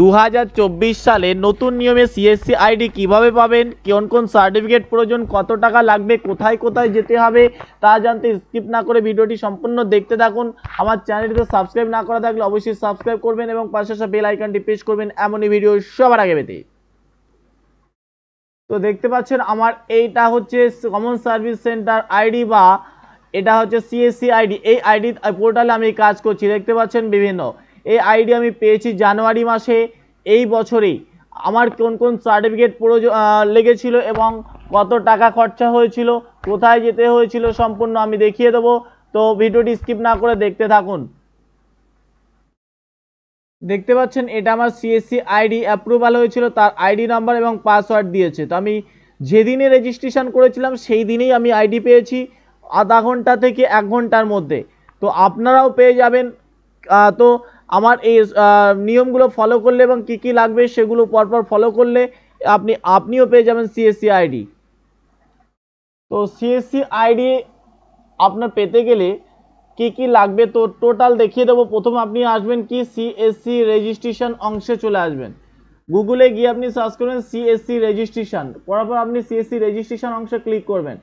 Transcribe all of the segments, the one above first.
2024 সালে নতুন নিয়মে সিএসসি আইডি কিভাবে পাবেন, কোন কোন সার্টিফিকেট প্রয়োজন, কত টাকা লাগবে, কোথায় কোথায় যেতে হবে তা জানতে স্কিপ না করে ভিডিওটি সম্পূর্ণ দেখতে থাকুন। আমার চ্যানেলটিতে সাবস্ক্রাইব না করা থাকলে অবশ্যই সাবস্ক্রাইব করবেন এবং পাশে আসা বেল আইকনটি প্রেস করবেন এমনই ভিডিও সবার আগে পেতে। তো দেখতে পাচ্ছেন আমার এইটা হচ্ছে কমন সার্ভিস সেন্টার আইডি বা এটা হচ্ছে সিএসসি আইডি। এই আইডি পোর্টালে আমি কাজ করছি। দেখতে পাচ্ছেন বিভিন্ন এই আইডি আমি পেয়েছি জানুয়ারি মাসে এই বছরেই। আমার কোন কোন সার্টিফিকেট প্রয়োজন লেগেছিল এবং কত টাকা খরচা হয়েছিল, কোথায় যেতে হয়েছিল সম্পূর্ণ আমি দেখিয়ে দেবো। তো ভিডিওটি স্কিপ না করে দেখতে থাকুন। দেখতে পাচ্ছেন এটা আমার সিএসসি আইডি অ্যাপ্রুভাল হয়েছিল, তার আইডি নাম্বার এবং পাসওয়ার্ড দিয়েছে। তো আমি যেদিনে রেজিস্ট্রেশন করেছিলাম সেই দিনেই আমি আইডি পেয়েছি, আধা ঘন্টা থেকে 1 ঘন্টার মধ্যে। তো আপনারাও পেয়ে যাবেন। তো আমার এই নিয়মগুলো ফলো করলে এবং কি কি লাগবে সেগুলো পরপর ফলো করলে আপনিও পেয়ে যাবেন সিএসসি আইডি। তো সিএসসি আইডি আপনার পেতে গেলে কি কি লাগবে তো টোটাল দেখিয়ে দেবো। প্রথমে আপনি আসবেন কি সিএসসি রেজিস্ট্রেশন অংশে চলে আসবেন। গুগলে গিয়ে আপনি সার্চ করবেন সিএসসি রেজিস্ট্রেশন, করার পর আপনি সিএসসি রেজিস্ট্রেশন অংশে ক্লিক করবেন।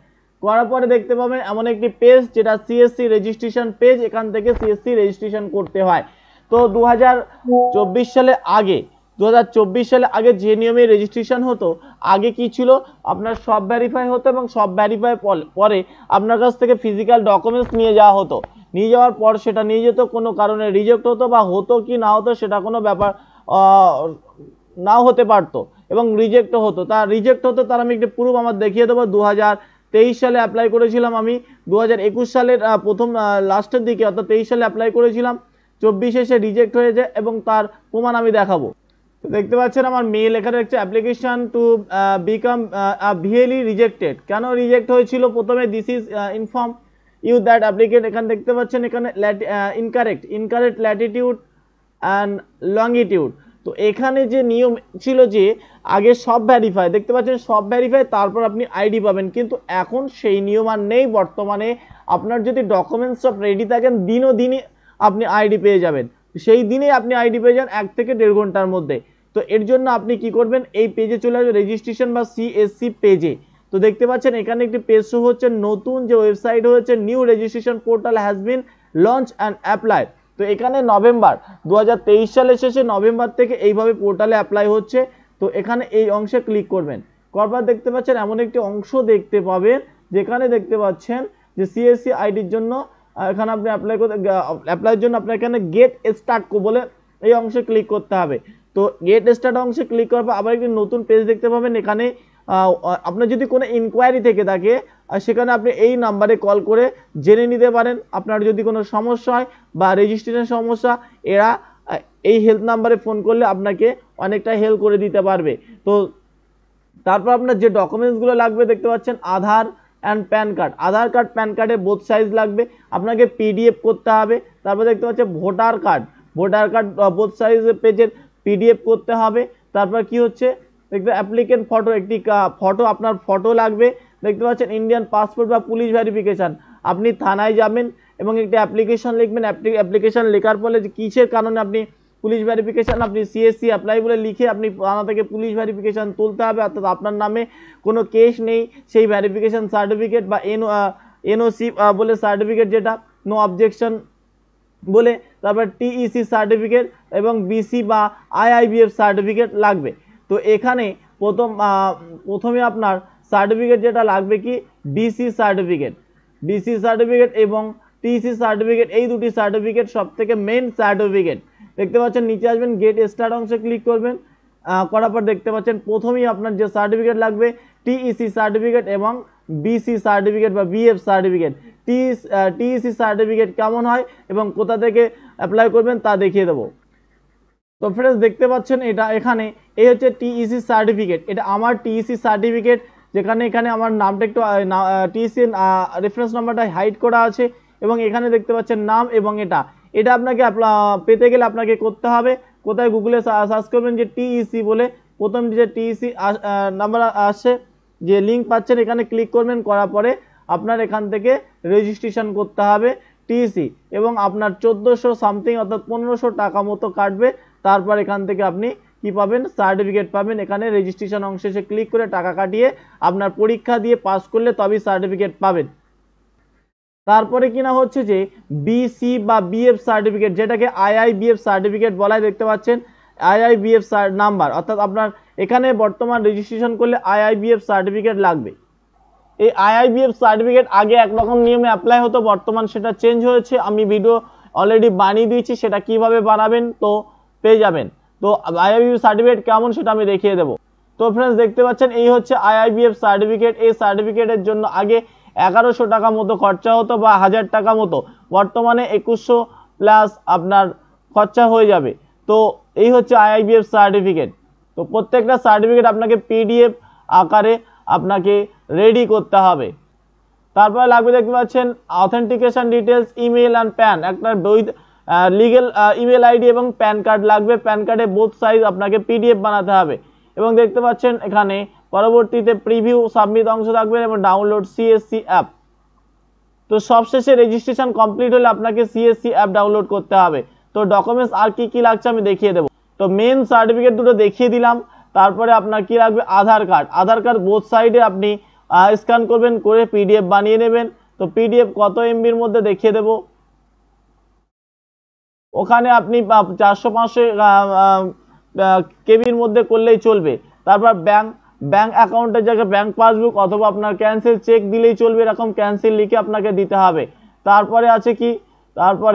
করার পরে দেখতে পাবেন এমন একটি পেজ যেটা সিএসসি রেজিস্ট্রেশন পেজ। এখান থেকে সিএসসি রেজিস্ট্রেশন করতে হয়। তো 2024 সালে আগে 2024 সালে আগে যে নিয়মে রেজিস্ট্রেশন হতো, আগে কি ছিল আপনার সব ভেরিফাই হতো এবং সব ভেরিফাই পরে আপনার কাছ থেকে ফিজিক্যাল ডকুমেন্টস নিয়ে যাওয়া হতো। নিয়ে যাওয়ার পর সেটা নিয়ে যেত, কোনো কারণে রিজেক্ট হতো বা হতো কি না হতো সেটা কোনো ব্যাপার নাও হতে পারতো এবং রিজেক্টও হতো। তা রিজেক্ট হতো তার আমি একটি প্রুফ আমার দেখিয়ে দেবো। 2023 সালে অ্যাপ্লাই করেছিলাম আমি, 2021 সালের প্রথম লাস্টের দিকে অর্থাৎ 23 সালে অ্যাপ্লাই করেছিলাম, 24 এসে রিজেক্ট হয়ে যায় এবং তার প্রমাণ আমি দেখাবো। তো দেখতে পাচ্ছেন আমার মেল লেখা রয়েছে application to become VLE rejected. কেন রিজেক্ট হয়েছিল প্রথমে this is inform you that applicant. এখানে দেখতে পাচ্ছেন এখানে ইনকারেক্ট ল্যাটিটিউড অ্যান্ড লংগিটিউড। তো এখানে যে নিয়ম ছিল যে আগে সব ভ্যারিফাই, দেখতে পাচ্ছেন সব ভ্যারিফাই তারপর আপনি আইডি পাবেন, কিন্তু এখন সেই নিয়ম আর নেই। বর্তমানে আপনার যদি ডকুমেন্টস সব রেডি থাকেন দিনই আপনি আইডি পেয়ে যাবেন। সেই দিনেই আপনি আইডি পেয়ে যান 1 থেকে 1.5 ঘন্টার মধ্যে। তো এর জন্য আপনি কি করবেন, এই পেজে চলে আসবেন রেজিস্ট্রেশন বা সিএসসি পেজে। তো দেখতে পাচ্ছেন এখানে একটি পেজ শো হচ্ছে, নতুন যে ওয়েবসাইট হয়েছে new registration portal has been launch and apply. তো এখানে নভেম্বর 2023 সালের শেষে নভেম্বর থেকে এইভাবে পোর্টালে অ্যাপ্লাই হচ্ছে। তো এখানে এই অংশে ক্লিক করবেন। করার দেখতে পাচ্ছেন এমন একটি অংশ দেখতে পাবেন যেখানে দেখতে পাচ্ছেন যে সিএসসি আইডির জন্য এখানে আপনি অ্যাপ্লাইয়ের জন্য আপনার এখানে গেট স্টার্ট বলে এই অংশে ক্লিক করতে হবে। তো গেট স্টার্ট অংশে ক্লিক করার পর আবার একটি নতুন পেজ দেখতে পাবেন। এখানে আপনার যদি কোনো ইনকোয়ারি থেকে থাকে সেখানে আপনি এই নাম্বারে কল করে জেনে নিতে পারেন আপনার যদি কোনো সমস্যা হয় বা রেজিস্ট্রেশন সমস্যা। এরা এই হেল্প নাম্বারে ফোন করলে আপনাকে অনেকটা হেল্প করে দিতে পারবে। তো তারপর আপনার যে ডকুমেন্টসগুলো লাগবে দেখতে পাচ্ছেন Aadhaar and PAN card. Aadhaar card PAN কার্ডের বোথ সাইজ লাগবে, আপনাকে পিডিএফ করতে হবে। তারপর দেখতে পাচ্ছেন ভোটার কার্ড বোথ সাইজ পেজের পিডিএফ করতে হবে। তারপর কি হচ্ছে দেখতে অ্যাপ্লিকেন্ট ফটো, একটি ফটো আপনার ফটো লাগবে। দেখতে পাচ্ছেন ইন্ডিয়ান পাসপোর্ট বা পুলিশ ভেরিফিকেশান। আপনি থানায় যাবেন এবং একটি অ্যাপ্লিকেশন লিখবেন। অ্যাপ্লিকেশন লেখার ফলে যে কিসের কারণে আপনি পুলিশ ভেরিফিকেশান, আপনি সিএসসি অ্যাপ্লাই বলে লিখে আপনি থানা থেকে পুলিশ ভেরিফিকেশান তুলতে হবে, অর্থাৎ আপনার নামে কোনো কেস নেই সেই ভেরিফিকেশান সার্টিফিকেট বা এনওসি বলে সার্টিফিকেট, যেটা নো অবজেকশন বলে। তারপর টিইসি সার্টিফিকেট এবং বিসি বা আইআইবিএফ সার্টিফিকেট লাগবে। তো এখানে প্রথমে আপনার সার্টিফিকেট যেটা লাগবে কি বিসি সার্টিফিকেট এবং টিইসি সার্টিফিকেট, এই দুটি সার্টিফিকেট সব থেকে মেন সার্টিফিকেট। দেখতে পাচ্ছেন নিচে আসবেন গেট স্টার্ট অংশে ক্লিক করবেন। করার পর দেখতে পাচ্ছেন প্রথমেই আপনার যে সার্টিফিকেট লাগবে টিইসি সার্টিফিকেট এবং বিসি সার্টিফিকেট বা বিএফ সার্টিফিকেট। টিইসি সার্টিফিকেট কেমন হয় এবং কোথা থেকে অ্যাপ্লাই করবেন তা দেখিয়ে দেবো। তো ফ্রেন্ডস দেখতে পাচ্ছেন এটা এখানে এই হচ্ছে টিইসি সার্টিফিকেট। এটা আমার টিইসি সার্টিফিকেট, যেখানে এখানে আমার নামটা একটু টিইসি রেফারেন্স নাম্বারটা হাইড করা আছে এবং এখানে দেখতে পাচ্ছেন নাম এবং এটা আপনাকে পেতে গেলে আপনাকে করতে হবে কোথায়, গুগলে সার্চ করবেন যে টিইসি বলে, প্রথম যে টিইসি নাম্বার আসছে যে লিঙ্ক পাচ্ছেন এখানে ক্লিক করবেন। করার পরে আপনার এখান থেকে রেজিস্ট্রেশন করতে হবে টিইসি এবং আপনার 1400 সামথিং অর্থাৎ 1500 টাকা মতো কাটবে তারপর এখান থেকে আপনি কি পাবেন, সার্টিফিকেট পাবেন। এখানে রেজিস্ট্রেশন অংশে এসে ক্লিক করে টাকা কাটিয়ে আপনার পরীক্ষা দিয়ে পাস করলে তবেই সার্টিফিকেট পাবেন। তারপরে কিনা হচ্ছে যে বিসি বা বিএফ সার্টিফিকেট, যেটাকে আইআইবিএফ সার্টিফিকেট বলা হয়, দেখতে পাচ্ছেন আইআইবিএফ নাম্বার, অর্থাৎ আপনার এখানে বর্তমান রেজিস্ট্রেশন করলে আইআইবিএফ সার্টিফিকেট লাগবে। এই আইআইবিএফ সার্টিফিকেট আগে একরকম নিয়মে অ্যাপ্লাই হতো, বর্তমান সেটা চেঞ্জ হয়েছে। আমি ভিডিও অলরেডি বানিয়ে দিয়েছি, সেটা কিভাবে বানাবেন তো পেয়ে যাবেন। তো আইআইবিএফ সার্টিফিকেট কেমন সেটা আমি দেখিয়ে দেবো। তো ফ্রেন্ডস দেখতে পাচ্ছেন এই হচ্ছে আইআইবিএফ সার্টিফিকেট। এই সার্টিফিকেটের জন্য আগে 1100 টাকা মতো খরচা হতো বা 1000 টাকা মতো, বর্তমানে 2100 প্লাস আপনার খরচা হয়ে যাবে। তো এই হচ্ছে আইআইবিএফ সার্টিফিকেট। তো প্রত্যেকটা সার্টিফিকেট আপনাকে পিডিএফ আকারে আপনাকে রেডি করতে হবে। তারপরে লাগবে দেখতে পাচ্ছেন authentication details, email and pan, একটা বৈধ লিগেল ইমেল আইডি এবং প্যান কার্ড লাগবে। প্যান কার্ডে বোথ সাইজ আপনাকে পিডিএফ বানাতে হবে। এবং দেখতে পাচ্ছেন এখানে পরবর্তীতে প্রিভিউ সাবমিট অংশ থাকবে এবং ডাউনলোড সিএসসি অ্যাপ। তো সবশেষে রেজিস্ট্রেশন কমপ্লিট হলে আপনাকে সিএসসি অ্যাপ ডাউনলোড করতে হবে। তো ডকুমেন্টস আর কি কি লাগছে আমি দেখিয়ে দেবো। তো মেন সার্টিফিকেট দুটো দেখিয়ে দিলাম। তারপরে আপনার কি লাগবে, আধার কার্ড। আধার কার্ড বোথ সাইডে আপনি স্ক্যান করবেন, করে পিডিএফ বানিয়ে নেবেন। তো পিডিএফ কত এমবির মধ্যে দেখিয়ে দেবো। ওখানে আপনি 400-500 কেবির মধ্যে করলেই চলবে। তারপর ব্যাংক অ্যাকাউন্টের জায়গায় ব্যাংক পাসবুক অথবা আপনার ক্যান্সেল চেক দিলেই চলবে, এরকম ক্যান্সেল লিখে আপনাকে দিতে হবে। তারপরে আছে কি, তারপর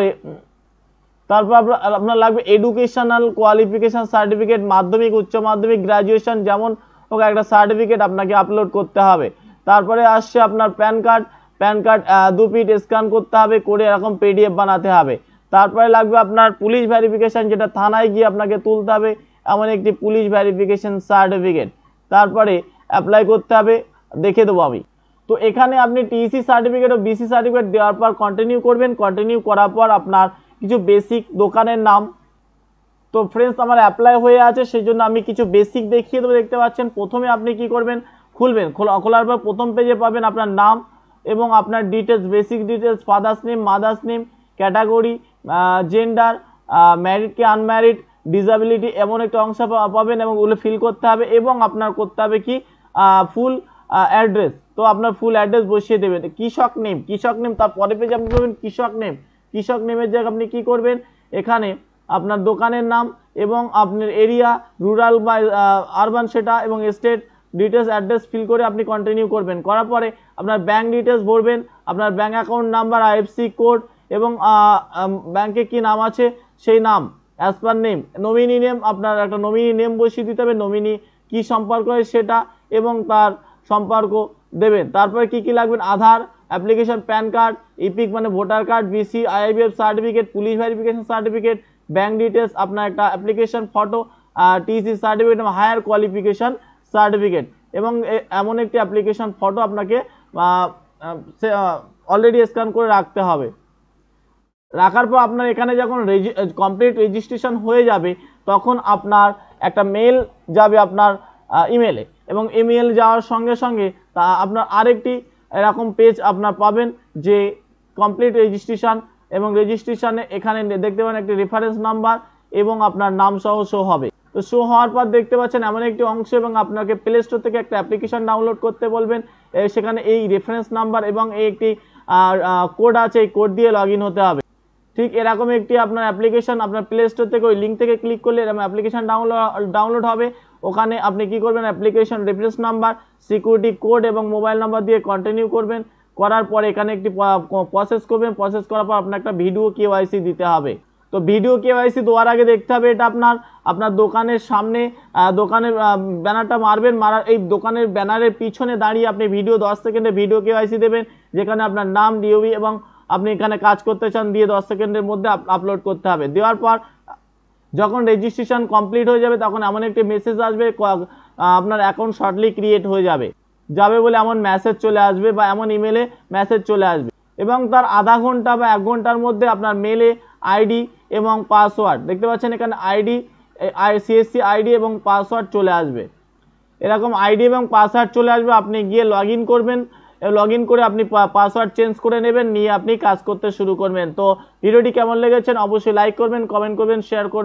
আপনার লাগবে এডুকেশনাল কোয়ালিফিকেশন সার্টিফিকেট, মাধ্যমিক, উচ্চ মাধ্যমিক, গ্রাজুয়েশন যেমন হোক একটা সার্টিফিকেট আপনাকে আপলোড করতে হবে। তারপরে আসছে আপনার PAN card. PAN card 2 fit scan করতে হবে, করে এরকম পিডিএফ বানাতে হবে। তারপরে লাগবে আপনার পুলিশ ভেরিফিকেশন, যেটা থানায় গিয়ে আপনাকে তুলতে হবে, এমন একটি পুলিশ ভেরিফিকেশন সার্টিফিকেট। তারপরে অ্যাপ্লাই করতে হবে, দেখে দেবো আমি। তো এখানে আপনি টিসি সার্টিফিকেট ও বিসি সার্টিফিকেট দেওয়ার পর কন্টিনিউ করবেন। কন্টিনিউ করার পর আপনার কিছু বেসিক দোকানের নাম। তো ফ্রেন্ডস আমার অ্যাপ্লাই হয়ে আছে, সেই জন্য আমি কিছু বেসিক দেখিয়ে দেবো। দেখতে পাচ্ছেন প্রথমে আপনি কি করবেন, খুলবেন। খোলার পর প্রথম পেজে পাবেন আপনার নাম এবং আপনার details, basic details, father's name, mother's name, category, gender, married কি আনম্যারিড, ডিসএবিলিটি, এমন একটা অংশ পাবেন এবং ওগুলো ফিল করতে হবে। এবং আপনার করতে হবে কি, ফুল অ্যাড্রেস। তো আপনার ফুল অ্যাড্রেস বসিয়ে দেবেন। কৃষক নেম, তারপরে পেজে আপনি পাবেন কৃষক নেমের জায়গায় আপনি কি করবেন, এখানে আপনার দোকানের নাম এবং আপনার এরিয়া, রুরাল বা আরবান সেটা, এবং স্টেট ডিটেলস অ্যাড্রেস ফিল করে আপনি কন্টিনিউ করবেন। করার পরে আপনার ব্যাংক ডিটেলস ভরবেন, আপনার bank account number, IFC code এবং ব্যাংকে কি নাম আছে সেই নাম as per name. Nominee name, আপনার একটা নমিনি নেম বসিয়ে দিতে হবে, নমিনি কি সম্পর্ক হয় সেটা এবং তার সম্পর্ক দেবেন। তারপরে কি কি লাগবেন, Aadhaar, application, PAN card, EPIC মানে voter card, BC, IIBF certificate, police verification certificate, bank details, আপনার একটা অ্যাপ্লিকেশন ফটো, টিসি সার্টিফিকেট এবং হায়ার কোয়ালিফিকেশন সার্টিফিকেট এবং এমন একটি অ্যাপ্লিকেশন ফটো আপনাকে অলরেডি স্ক্যান করে রাখতে হবে। রাখার পর আপনার এখানে যখন কমপ্লিট রেজিস্ট্রেশন হয়ে যাবে, তখন আপনার একটা মেল যাবে আপনার ইমেলে, এবং ইমেল যাওয়ার সঙ্গে সঙ্গে তা আপনার আরেকটি এরকম পেজ আপনার পাবেন যে কমপ্লিট রেজিস্ট্রেশন, এবং রেজিস্ট্রেশনে এখানে দেখতে পাবেন একটি রেফারেন্স নাম্বার এবং আপনার নাম সহ শো হবে। তো শো হওয়ার পর দেখতে পাচ্ছেন এমন একটি অংশ, এবং আপনাকে প্লে স্টোর থেকে একটা অ্যাপ্লিকেশন ডাউনলোড করতে বলবেন। সেখানে এই রেফারেন্স নাম্বার এবং এই একটি কোড আছে, এই কোড দিয়ে লগ ইন হতে হবে। ঠিক এরকম একটি আপনার অ্যাপ্লিকেশন আপনার প্লে স্টোর থেকে ওই লিঙ্ক থেকে ক্লিক করলে এরকম অ্যাপ্লিকেশন ডাউনলোড হবে। ওখানে আপনি কি করবেন, application reference number, security code এবং মোবাইল নাম্বার দিয়ে কন্টিনিউ করবেন। করার পরে এখানে একটি প্রসেস করবেন। প্রসেস করার পর আপনার একটা ভিডিও কেওয়াইসি দিতে হবে। তো ভিডিও কেওয়াইসি দেওয়ার আগে দেখতে হবে এটা আপনার দোকানের সামনে, দোকানের ব্যানারটা মারবেন। মারার এই দোকানের ব্যানারের পিছনে দাঁড়িয়ে আপনি 10 সেকেন্ডে ভিডিও কেওয়াইসি দেবেন, যেখানে আপনার নাম, ডিওবি এবং আপনি এখানে কাজ করতে চান দিয়ে 10 সেকেন্ডের মধ্যে আপলোড করতে হবে। দেওয়ার পর যখন রেজিস্ট্রেশন কমপ্লিট হয়ে যাবে, তখন এমন একটি মেসেজ আসবে, আপনার অ্যাকাউন্ট শর্টলি ক্রিয়েট হয়ে যাবে বলে এমন মেসেজ চলে আসবে, বা এমন ইমেলে মেসেজ চলে আসবে। এবং তার আধা ঘন্টা বা 1 ঘন্টার মধ্যে আপনার মেলে আইডি এবং পাসওয়ার্ড, দেখতে পাচ্ছেন এখানে সিএসসি আইডি এবং পাসওয়ার্ড চলে আসবে। এরকম আইডি এবং পাসওয়ার্ড চলে আসবে, আপনি গিয়ে লগ ইন করবেন। লগ ইন করে আপনি পাসওয়ার্ড চেঞ্জ করে নেবেন, নিয়ে আপনি কাজ করতে শুরু করবেন। তো ভিডিওটি কেমন লেগেছে অবশ্যই লাইক করবেন, কমেন্ট করবেন, শেয়ার করবেন।